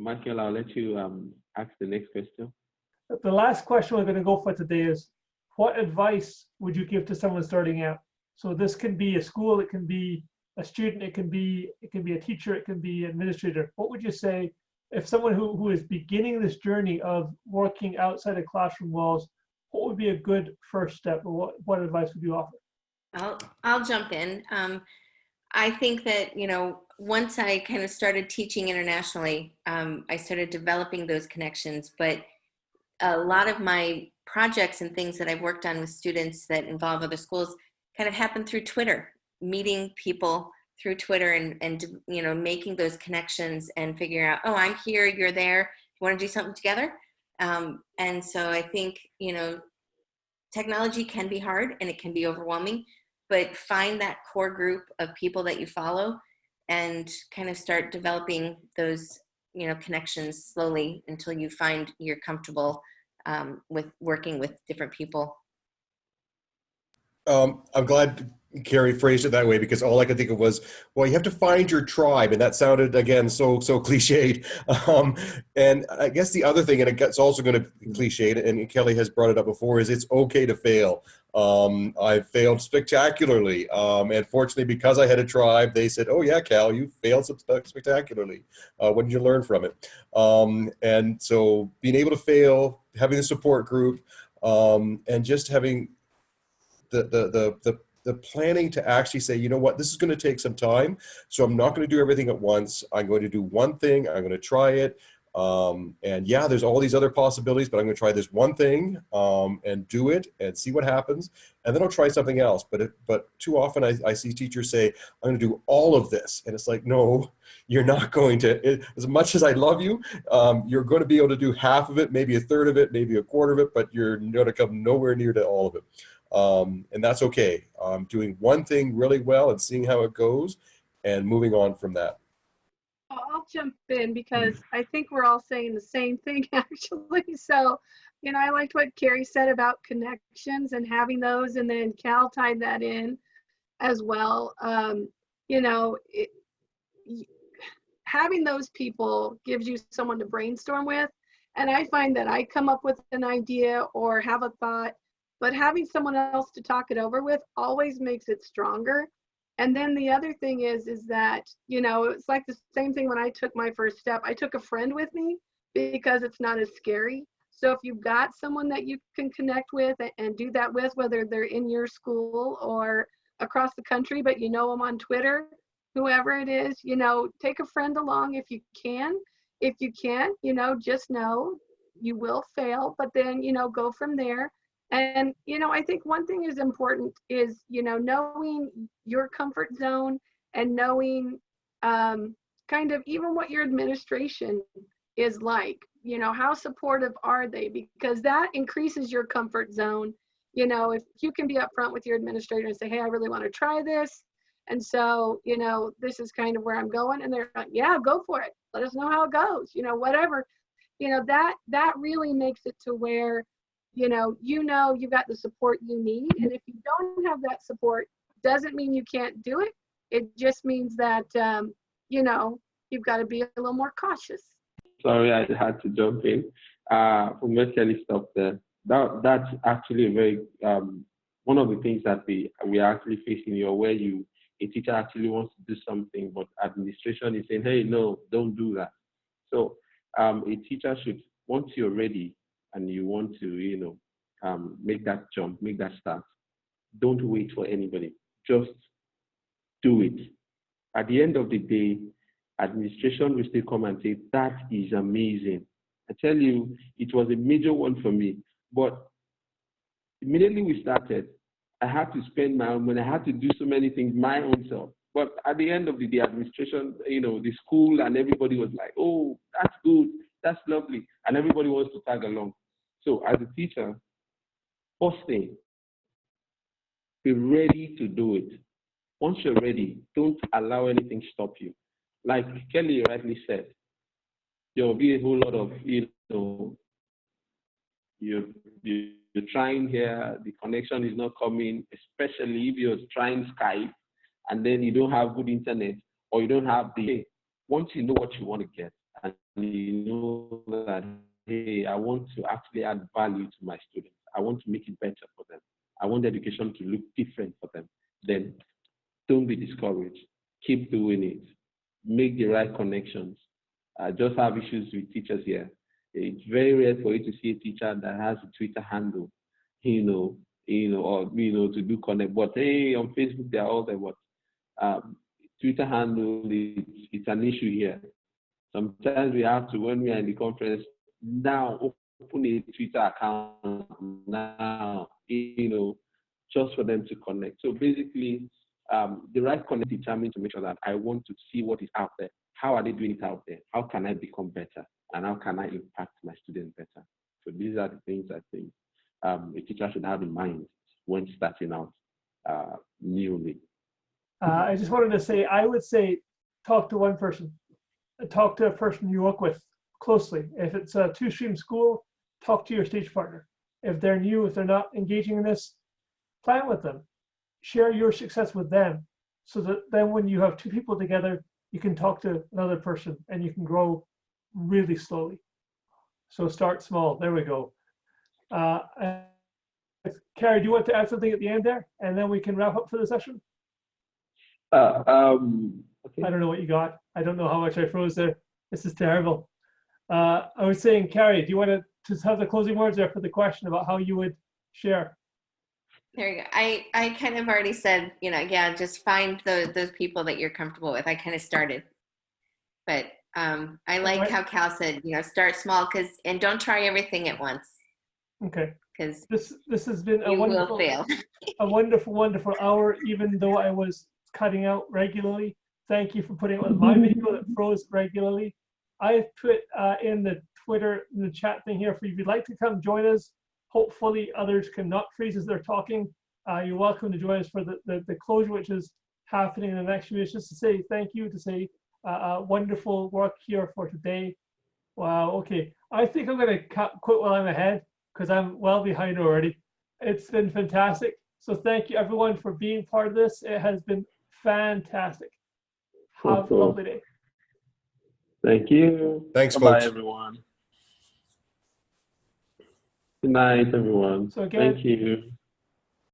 Michael, I'll let you ask the next question. The last question we're going to go for today is, what advice would you give to someone starting out? So this can be a school, it can be a student, it can be a teacher, it can be an administrator. What would you say if someone who is beginning this journey of working outside of classroom walls, what would be a good first step, or what advice would you offer? I'll jump in. I think that, once I kind of started teaching internationally, I started developing those connections, but a lot of my projects and things that I've worked on with students that involve other schools kind of happen through Twitter, meeting people through Twitter and making those connections and figuring out, oh, I'm here, you're there, you want to do something together? And so I think, technology can be hard and it can be overwhelming, but find that core group of people that you follow and kind of start developing those, connections slowly until you find you're comfortable with working with different people. I'm glad Carrie phrased it that way, because all I could think of was, well, you have to find your tribe, and that sounded again so cliched. And I guess the other thing, and it's also going to be cliched, and Kelly has brought it up before, is it's okay to fail. I failed spectacularly, and fortunately, because I had a tribe, they said, "Oh yeah, Cal, you failed spectacularly. What did you learn from it?" And so, being able to fail, having a support group, and just having the planning to actually say, you know what, this is going to take some time, so I'm not going to do everything at once. I'm going to do one thing. I'm going to try it. And yeah, there's all these other possibilities, but I'm going to try this one thing and do it and see what happens. And then I'll try something else. But too often I see teachers say, I'm going to do all of this. And it's like, no, you're not going to. As much as I love you, you're going to be able to do half of it, maybe a third of it, maybe a quarter of it, but you're going to come nowhere near to all of it. And that's okay. Doing one thing really well and seeing how it goes and moving on from that. I'll jump in because I think we're all saying the same thing, actually. So, I liked what Carrie said about connections and having those, and then Cal tied that in as well. Having those people gives you someone to brainstorm with. And I find that I come up with an idea or have a thought, but having someone else to talk it over with always makes it stronger. And then the other thing is that, it's like the same thing when I took my first step. I took a friend with me because it's not as scary. So if you've got someone that you can connect with and do that with, whether they're in your school or across the country, but them on Twitter, whoever it is, take a friend along if you can. If you can't, just know you will fail, but then, go from there. And, I think one thing is important is, knowing your comfort zone and knowing kind of even what your administration is like, how supportive are they? Because that increases your comfort zone. If you can be upfront with your administrator and say, hey, I really want to try this. And so, this is kind of where I'm going. And they're like, yeah, go for it. Let us know how it goes, whatever, that really makes it to where you've got the support you need. And if you don't have that support, doesn't mean you can't do it. It just means that, you've got to be a little more cautious. Sorry, I had to jump in. From where Kelly stopped there, that's actually a very, one of the things that we are actually facing here, where a teacher actually wants to do something, but administration is saying, hey, no, don't do that. So a teacher should, once you're ready, and you want to, make that jump, make that start, don't wait for anybody. Just do it. At the end of the day, administration will still come and say, that is amazing. I tell you, it was a major one for me. But immediately we started, I had to spend my own money. I had to do so many things my own self. But at the end of the day, administration, the school and everybody was like, oh, that's good. That's lovely. And everybody wants to tag along. So as a teacher, first thing, be ready to do it. Once you're ready, don't allow anything stop you. Like Kelly rightly said, there will be a whole lot of, you're trying here, the connection is not coming, especially if you're trying Skype and then you don't have good internet or you don't have once you know what you want to get, and you know that, hey, I want to actually add value to my students. I want to make it better for them. I want education to look different for them. Then don't be discouraged. Keep doing it. Make the right connections. I just have issues with teachers here. It's very rare for you to see a teacher that has a Twitter handle, or to do connect. But hey, on Facebook they're all there. But Twitter handle it's an issue here. Sometimes we have to, when we are in the conference, now open a Twitter account now, just for them to connect. So basically, the right connect determines to make sure that I want to see what is out there. How are they doing it out there? How can I become better? And how can I impact my students better? So these are the things I think a teacher should have in mind when starting out newly. I just wanted to say, I would say, talk to one person. Talk to a person you work with closely. If it's a two-stream school, talk to your stage partner. If they're new, if they're not engaging in this, plan with them. Share your success with them, so that then when you have two people together, you can talk to another person and you can grow really slowly. So start small. There we go. Carrie, do you want to add something at the end there? And then we can wrap up for the session. Okay. I don't know what you got. I don't know how much I froze there. This is terrible. I was saying, Carrie, do you want to just have the closing words there for the question about how you would share? There you go. I kind of already said, just find those people that you're comfortable with. I kind of started, but I like how Cal said, start small, and don't try everything at once. Okay. Because this has been you will fail. A wonderful hour, even though I was cutting out regularly. Thank you for putting up with my video that froze regularly. I put in the chat thing here for you. If you'd like to come join us, hopefully others cannot freeze as they're talking. You're welcome to join us for the closure, which is happening in the next few minutes. Just to say thank you, to say wonderful work here for today. Wow, okay. I think I'm going to quit while I'm ahead, because I'm well behind already. It's been fantastic. So thank you everyone for being part of this. It has been fantastic. Have a lovely day. Thank you. Thanks, Bye-bye, folks. everyone. Good night, everyone. So again, thank you.